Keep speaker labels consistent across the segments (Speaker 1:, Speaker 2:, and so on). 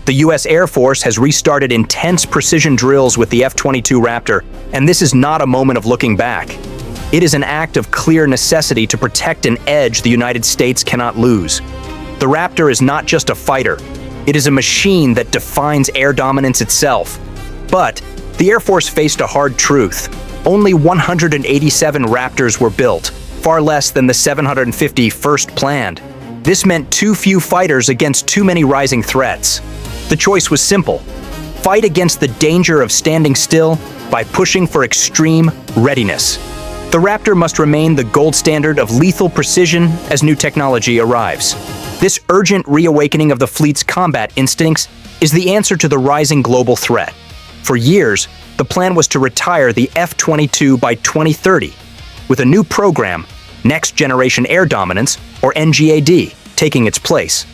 Speaker 1: The US Air Force has restarted intense precision drills with the F-22 Raptor, and this is not a moment of looking back. It is an act of clear necessity to protect an edge the United States cannot lose. The Raptor is not just a fighter. It is a machine that defines air dominance itself. But the Air Force faced a hard truth. Only 187 Raptors were built, far less than the 750 first planned. This meant too few fighters against too many rising threats. The choice was simple: fight against the danger of standing still by pushing for extreme readiness. The Raptor must remain the gold standard of lethal precision as new technology arrives. This urgent reawakening of the fleet's combat instincts is the answer to the rising global threat. For years, the plan was to retire the F-22 by 2030, with a new program, Next Generation Air Dominance, or NGAD, taking its place.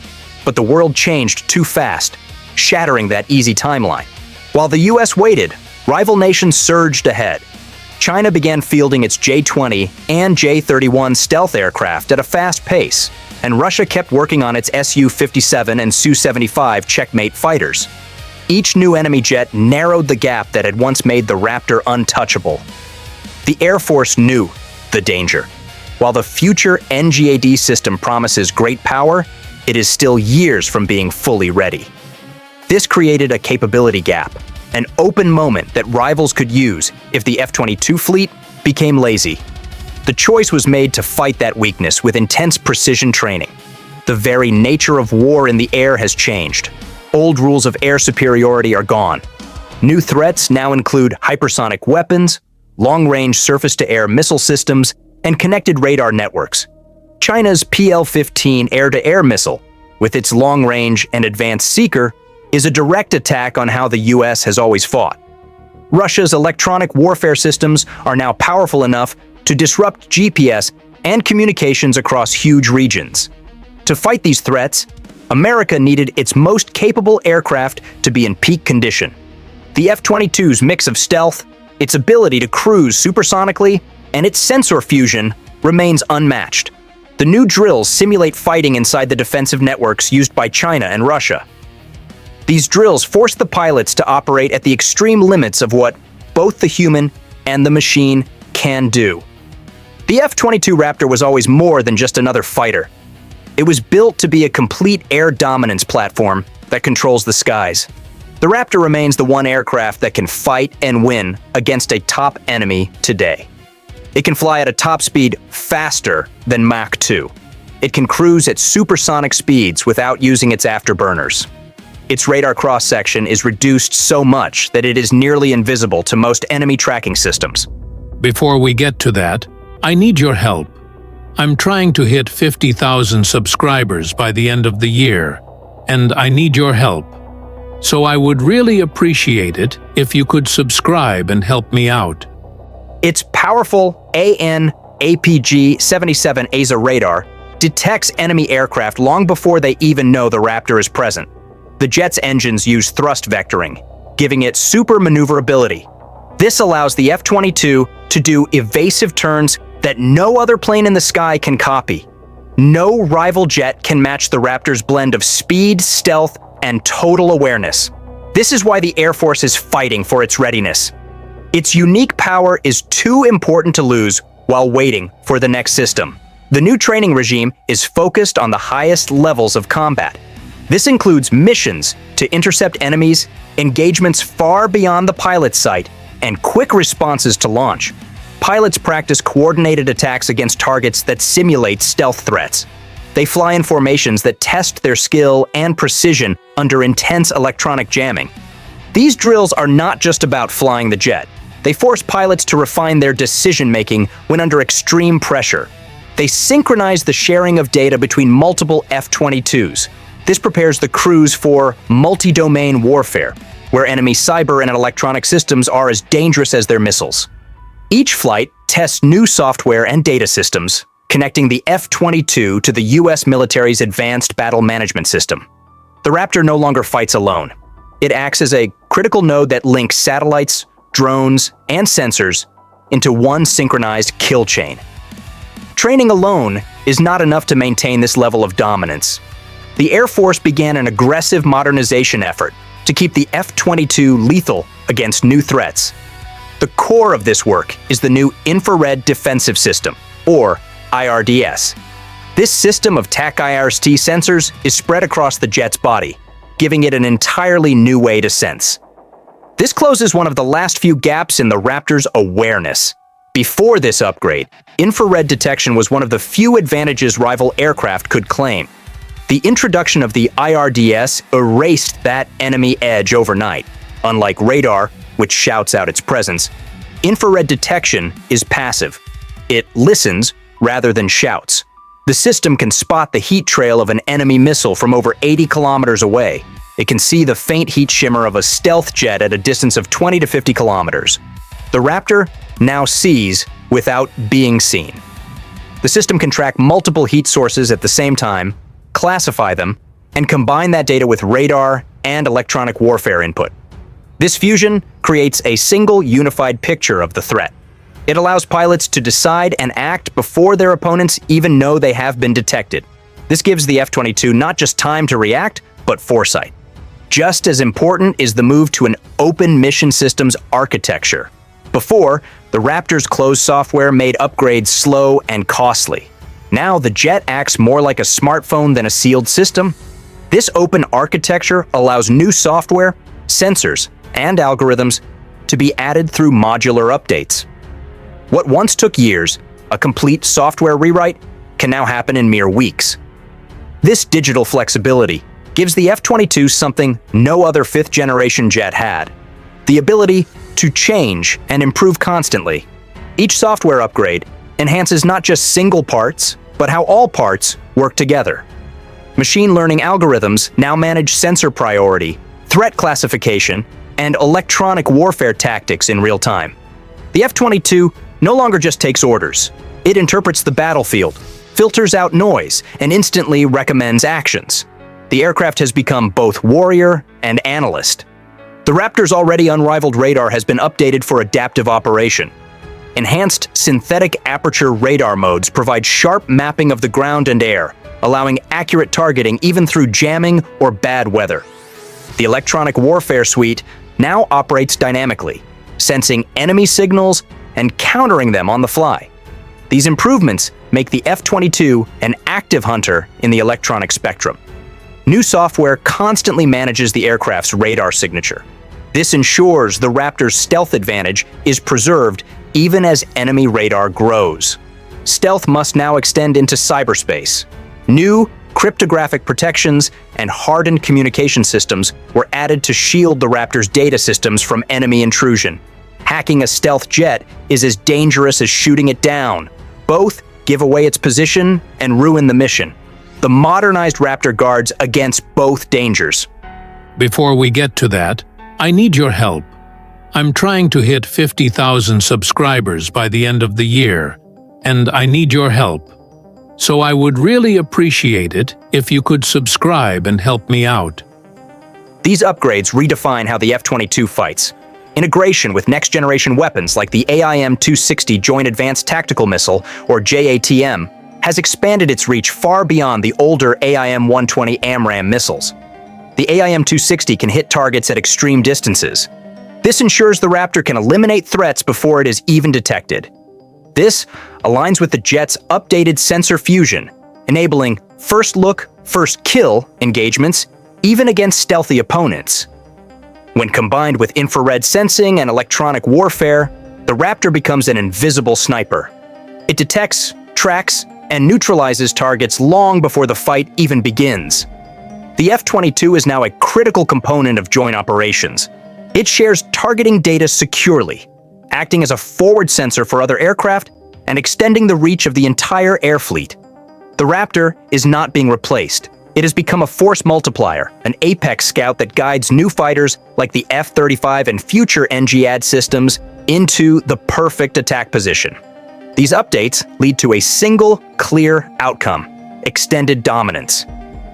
Speaker 1: But the world changed too fast, shattering that easy timeline. While the US waited, rival nations surged ahead. China began fielding its J-20 and J-31 stealth aircraft at a fast pace, and Russia kept working on its Su-57 and Su-75 checkmate fighters. Each new enemy jet narrowed the gap that had once made the Raptor untouchable. The Air Force knew the danger. While the future NGAD system promises great power, it is still years from being fully ready. This created a capability gap, an open moment that rivals could use if the F-22 fleet became lazy. The choice was made to fight that weakness with intense precision training. The very nature of war in the air has changed. Old rules of air superiority are gone. New threats now include hypersonic weapons, long-range surface-to-air missile systems, and connected radar networks. China's PL-15 air-to-air missile, with its long-range and advanced seeker, is a direct attack on how the US has always fought. Russia's electronic warfare systems are now powerful enough to disrupt GPS and communications across huge regions. To fight these threats, America needed its most capable aircraft to be in peak condition. The F-22's mix of stealth, its ability to cruise supersonically, and its sensor fusion remains unmatched. The new drills simulate fighting inside the defensive networks used by China and Russia. These drills force the pilots to operate at the extreme limits of what both the human and the machine can do. The F-22 Raptor was always more than just another fighter. It was built to be a complete air dominance platform that controls the skies. The Raptor remains the one aircraft that can fight and win against a top enemy today. It can fly at a top speed faster than Mach 2. It can cruise at supersonic speeds without using its afterburners. Its radar cross-section is reduced so much that it is nearly invisible to most enemy tracking systems.
Speaker 2: Before we get to that, I need your help. I'm trying to hit 50,000 subscribers by the end of the year, and I need your help. So I would really appreciate it if you could subscribe and help me out.
Speaker 1: Its powerful AN/APG-77 ASA radar detects enemy aircraft long before they even know the Raptor is present. The jet's engines use thrust vectoring, giving it super maneuverability. This allows the F-22 to do evasive turns that no other plane in the sky can copy. No rival jet can match the Raptor's blend of speed, stealth, and total awareness. This is why the Air Force is fighting for its readiness. Its unique power is too important to lose while waiting for the next system. The new training regime is focused on the highest levels of combat. This includes missions to intercept enemies, engagements far beyond the pilot's sight, and quick responses to launch. Pilots practice coordinated attacks against targets that simulate stealth threats. They fly in formations that test their skill and precision under intense electronic jamming. These drills are not just about flying the jet. They force pilots to refine their decision-making when under extreme pressure. They synchronize the sharing of data between multiple F-22s. This prepares the crews for multi-domain warfare, where enemy cyber and electronic systems are as dangerous as their missiles. Each flight tests new software and data systems, connecting the F-22 to the US military's advanced battle management system. The Raptor no longer fights alone. It acts as a critical node that links satellites, drones, and sensors into one synchronized kill chain. Training alone is not enough to maintain this level of dominance. the Air Force began an aggressive modernization effort to keep the F-22 lethal against new threats. The core of this work is the new Infrared Defensive System, or IRDS. This system of TAC-IRST sensors is spread across the jet's body, giving it an entirely new way to sense. This closes one of the last few gaps in the Raptor's awareness. Before this upgrade, infrared detection was one of the few advantages rival aircraft could claim. The introduction of the IRDS erased that enemy edge overnight. Unlike radar, which shouts out its presence, infrared detection is passive. It listens rather than shouts. The system can spot the heat trail of an enemy missile from over 80 kilometers away. It can see the faint heat shimmer of a stealth jet at a distance of 20 to 50 kilometers. The Raptor now sees without being seen. The system can track multiple heat sources at the same time, classify them, and combine that data with radar and electronic warfare input. This fusion creates a single unified picture of the threat. It allows pilots to decide and act before their opponents even know they have been detected. This gives the F-22 not just time to react, but foresight. Just as important is the move to an open mission systems architecture. Before, the Raptor's closed software made upgrades slow and costly. Now the jet acts more like a smartphone than a sealed system. This open architecture allows new software, sensors, and algorithms to be added through modular updates. What once took years, a complete software rewrite, can now happen in mere weeks. This digital flexibility gives the F-22 something no other fifth-generation jet had: the ability to change and improve constantly. Each software upgrade enhances not just single parts, but how all parts work together. Machine learning algorithms now manage sensor priority, threat classification, and electronic warfare tactics in real time. The F-22 no longer just takes orders. It interprets the battlefield, filters out noise, and instantly recommends actions. The aircraft has become both warrior and analyst. The Raptor's already unrivaled radar has been updated for adaptive operation. Enhanced synthetic aperture radar modes provide sharp mapping of the ground and air, allowing accurate targeting even through jamming or bad weather. The electronic warfare suite now operates dynamically, sensing enemy signals and countering them on the fly. These improvements make the F-22 an active hunter in the electronic spectrum. New software constantly manages the aircraft's radar signature. This ensures the Raptor's stealth advantage is preserved even as enemy radar grows. Stealth must now extend into cyberspace. New cryptographic protections and hardened communication systems were added to shield the Raptor's data systems from enemy intrusion. Hacking a stealth jet is as dangerous as shooting it down. Both give away its position and ruin the mission. The modernized Raptor guards against both dangers.
Speaker 2: Before we get to that, I need your help. I'm trying to hit 50,000 subscribers by the end of the year, and I need your help. So I would really appreciate it if you could subscribe and help me out.
Speaker 1: These upgrades redefine how the F-22 fights. Integration with next-generation weapons like the AIM-260 Joint Advanced Tactical Missile, or JATM, has expanded its reach far beyond the older AIM-120 AMRAAM missiles. The AIM-260 can hit targets at extreme distances. This ensures the Raptor can eliminate threats before it is even detected. This aligns with the jet's updated sensor fusion, enabling first look, first kill engagements even against stealthy opponents. When combined with infrared sensing and electronic warfare, the Raptor becomes an invisible sniper. It detects, tracks, and neutralizes targets long before the fight even begins. The F-22 is now a critical component of joint operations. It shares targeting data securely, acting as a forward sensor for other aircraft and extending the reach of the entire air fleet. The Raptor is not being replaced. It has become a force multiplier, an apex scout that guides new fighters like the F-35 and future NGAD systems into the perfect attack position. These updates lead to a single, clear outcome: extended dominance.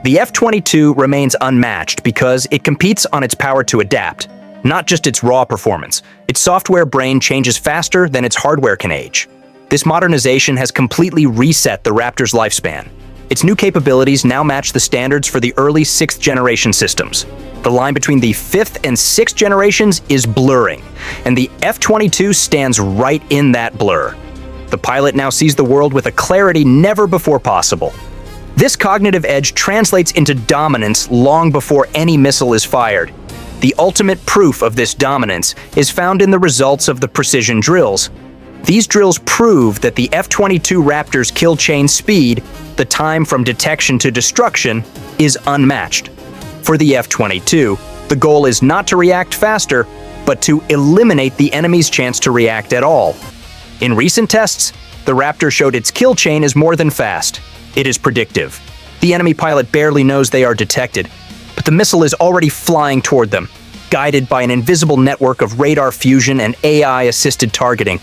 Speaker 1: The F-22 remains unmatched because it competes on its power to adapt, not just its raw performance. Its software brain changes faster than its hardware can age. This modernization has completely reset the Raptor's lifespan. Its new capabilities now match the standards for the early 6th generation systems. The line between the 5th and 6th generations is blurring, and the F-22 stands right in that blur. The pilot now sees the world with a clarity never before possible. This cognitive edge translates into dominance long before any missile is fired. The ultimate proof of this dominance is found in the results of the precision drills. These drills prove that the F-22 Raptor's kill chain speed, the time from detection to destruction, is unmatched. For the F-22, the goal is not to react faster, but to eliminate the enemy's chance to react at all. In recent tests, the Raptor showed its kill chain is more than fast. It is predictive. The enemy pilot barely knows they are detected, but the missile is already flying toward them, guided by an invisible network of radar fusion and AI-assisted targeting.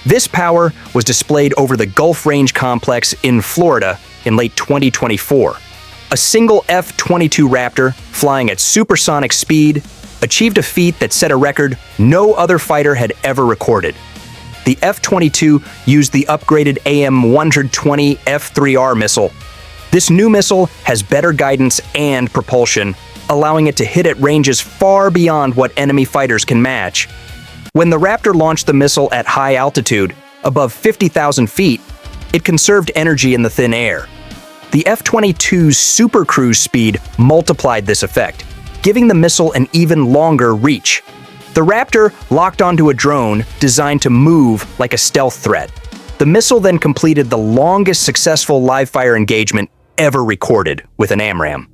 Speaker 1: This power was displayed over the Gulf Range complex in Florida in late 2024. A single F-22 Raptor, flying at supersonic speed, achieved a feat that set a record no other fighter had ever recorded. The F-22 used the upgraded AIM-120 F-3R missile. This new missile has better guidance and propulsion, allowing it to hit at ranges far beyond what enemy fighters can match. When the Raptor launched the missile at high altitude, above 50,000 feet, it conserved energy in the thin air. The F-22's super cruise speed multiplied this effect, giving the missile an even longer reach. The Raptor locked onto a drone designed to move like a stealth threat. The missile then completed the longest successful live-fire engagement ever recorded with an AMRAAM.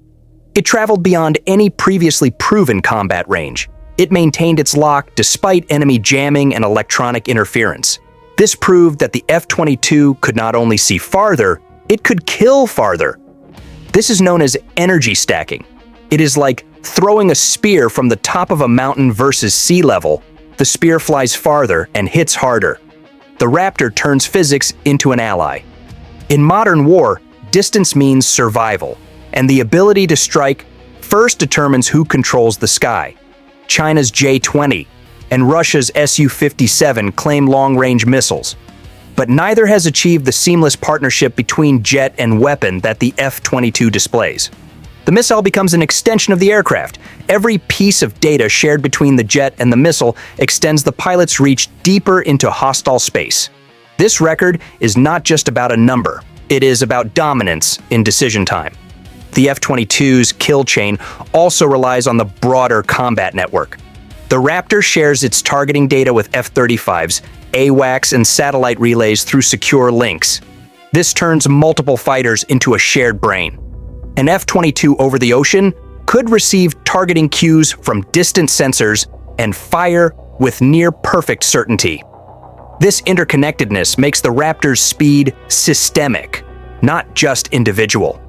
Speaker 1: It traveled beyond any previously proven combat range. It maintained its lock despite enemy jamming and electronic interference. This proved that the F-22 could not only see farther, it could kill farther. This is known as energy stacking. It is like throwing a spear from the top of a mountain versus sea level. The spear flies farther and hits harder. The Raptor turns physics into an ally. In modern war, distance means survival, and the ability to strike first determines who controls the sky. China's J-20 and Russia's Su-57 claim long-range missiles, but neither has achieved the seamless partnership between jet and weapon that the F-22 displays. The missile becomes an extension of the aircraft. Every piece of data shared between the jet and the missile extends the pilot's reach deeper into hostile space. This record is not just about a number, it is about dominance in decision time. The F-22's kill chain also relies on the broader combat network. The Raptor shares its targeting data with F-35s, AWACS, and satellite relays through secure links. This turns multiple fighters into a shared brain. An F-22 over the ocean could receive targeting cues from distant sensors and fire with near-perfect certainty. This interconnectedness makes the Raptor's speed systemic, not just individual.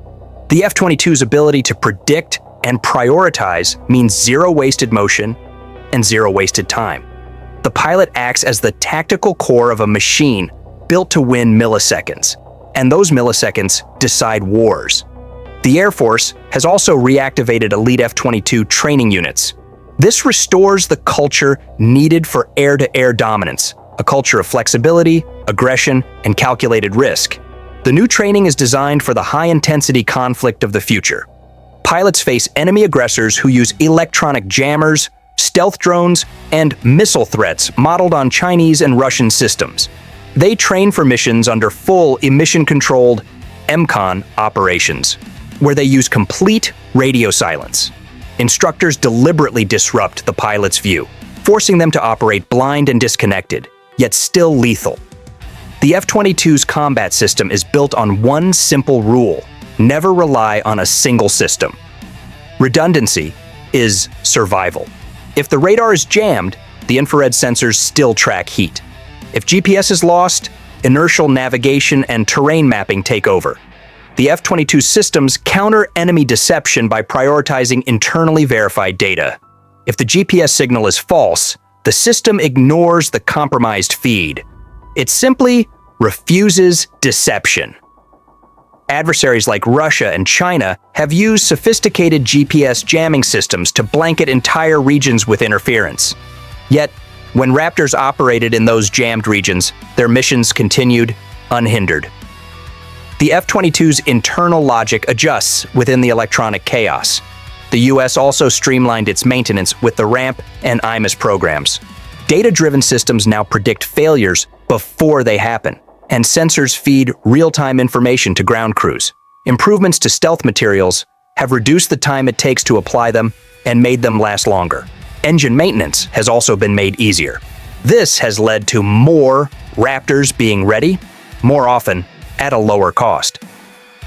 Speaker 1: The F-22's ability to predict and prioritize means zero wasted motion and zero wasted time. The pilot acts as the tactical core of a machine built to win milliseconds, and those milliseconds decide wars. The Air Force has also reactivated elite F-22 training units. This restores the culture needed for air-to-air dominance, a culture of flexibility, aggression, and calculated risk. The new training is designed for the high-intensity conflict of the future. Pilots face enemy aggressors who use electronic jammers, stealth drones, and missile threats modeled on Chinese and Russian systems. They train for missions under full emission-controlled MCON operations, where they use complete radio silence. Instructors deliberately disrupt the pilot's view, forcing them to operate blind and disconnected, yet still lethal. The F-22's combat system is built on one simple rule: never rely on a single system. Redundancy is survival. If the radar is jammed, the infrared sensors still track heat. If GPS is lost, inertial navigation and terrain mapping take over. The F-22 systems counter enemy deception by prioritizing internally verified data. If the GPS signal is false, the system ignores the compromised feed. It simply refuses deception. Adversaries like Russia and China have used sophisticated GPS jamming systems to blanket entire regions with interference. Yet, when Raptors operated in those jammed regions, their missions continued unhindered. The F-22's internal logic adjusts within the electronic chaos. The US also streamlined its maintenance with the RAMP and IMUS programs. Data-driven systems now predict failures before they happen, and sensors feed real-time information to ground crews. Improvements to stealth materials have reduced the time it takes to apply them and made them last longer. Engine maintenance has also been made easier. This has led to more Raptors being ready, more often at a lower cost.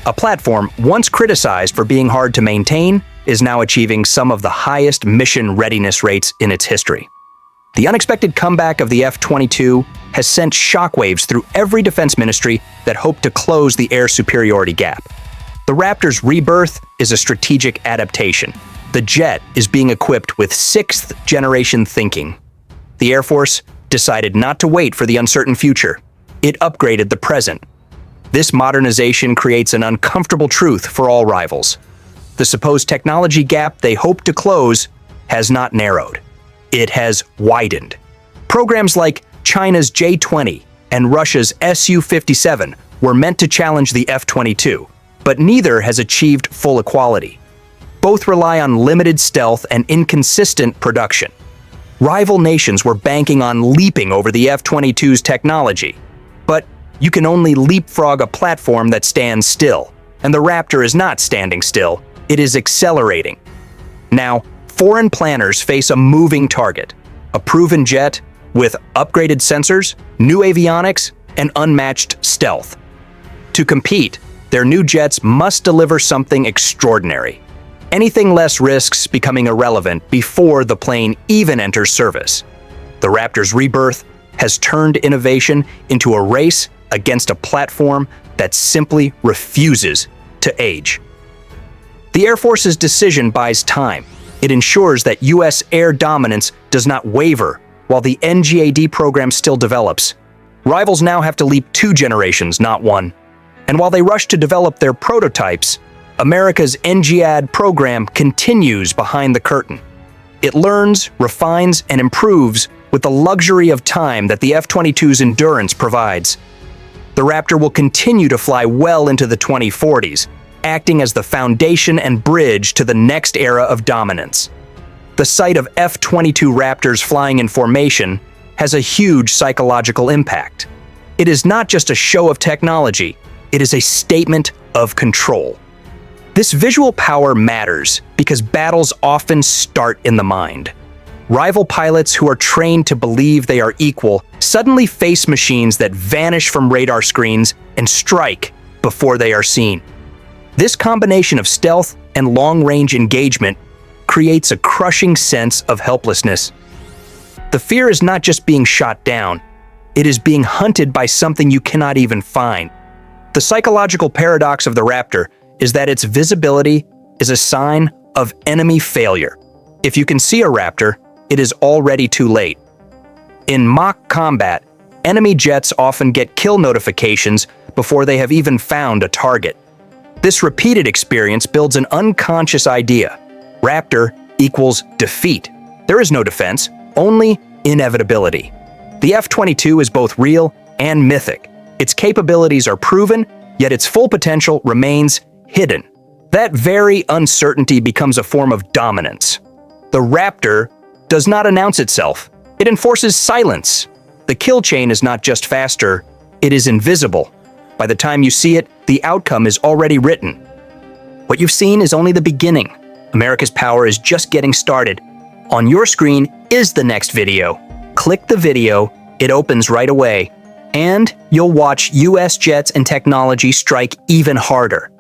Speaker 1: A platform once criticized for being hard to maintain is now achieving some of the highest mission readiness rates in its history. The unexpected comeback of the F-22 has sent shockwaves through every defense ministry that hoped to close the air superiority gap. The Raptor's rebirth is a strategic adaptation. The jet is being equipped with sixth-generation thinking. The Air Force decided not to wait for the uncertain future. It upgraded the present. This modernization creates an uncomfortable truth for all rivals. The supposed technology gap they hoped to close has not narrowed. It has widened. Programs like China's J-20 and Russia's Su-57 were meant to challenge the F-22, but neither has achieved full equality. Both rely on limited stealth and inconsistent production. Rival nations were banking on leaping over the F-22's technology, but you can only leapfrog a platform that stands still, and the Raptor is not standing still, it is accelerating. Now, foreign planners face a moving target, a proven jet with upgraded sensors, new avionics, and unmatched stealth. To compete, their new jets must deliver something extraordinary. Anything less risks becoming irrelevant before the plane even enters service. The Raptor's rebirth has turned innovation into a race against a platform that simply refuses to age. The Air Force's decision buys time. It ensures that U.S. air dominance does not waver while the NGAD program still develops. Rivals now have to leap 2 generations, not 1. And while they rush to develop their prototypes, America's NGAD program continues behind the curtain. It learns, refines, and improves with the luxury of time that the F-22's endurance provides. The Raptor will continue to fly well into the 2040s, acting as the foundation and bridge to the next era of dominance. The sight of F-22 Raptors flying in formation has a huge psychological impact. It is not just a show of technology, it is a statement of control. This visual power matters because battles often start in the mind. Rival pilots who are trained to believe they are equal suddenly face machines that vanish from radar screens and strike before they are seen. This combination of stealth and long-range engagement creates a crushing sense of helplessness. The fear is not just being shot down, it is being hunted by something you cannot even find. The psychological paradox of the Raptor is that its visibility is a sign of enemy failure. If you can see a Raptor, it is already too late. In mock combat, enemy jets often get kill notifications before they have even found a target. This repeated experience builds an unconscious idea. Raptor equals defeat. There is no defense, only inevitability. The F-22 is both real and mythic. Its capabilities are proven, yet its full potential remains hidden. That very uncertainty becomes a form of dominance. The Raptor does not announce itself. It enforces silence. The kill chain is not just faster, it is invisible. By the time you see it, the outcome is already written. What you've seen is only the beginning. America's power is just getting started. On your screen is the next video. Click the video, it opens right away, and you'll watch US jets and technology strike even harder.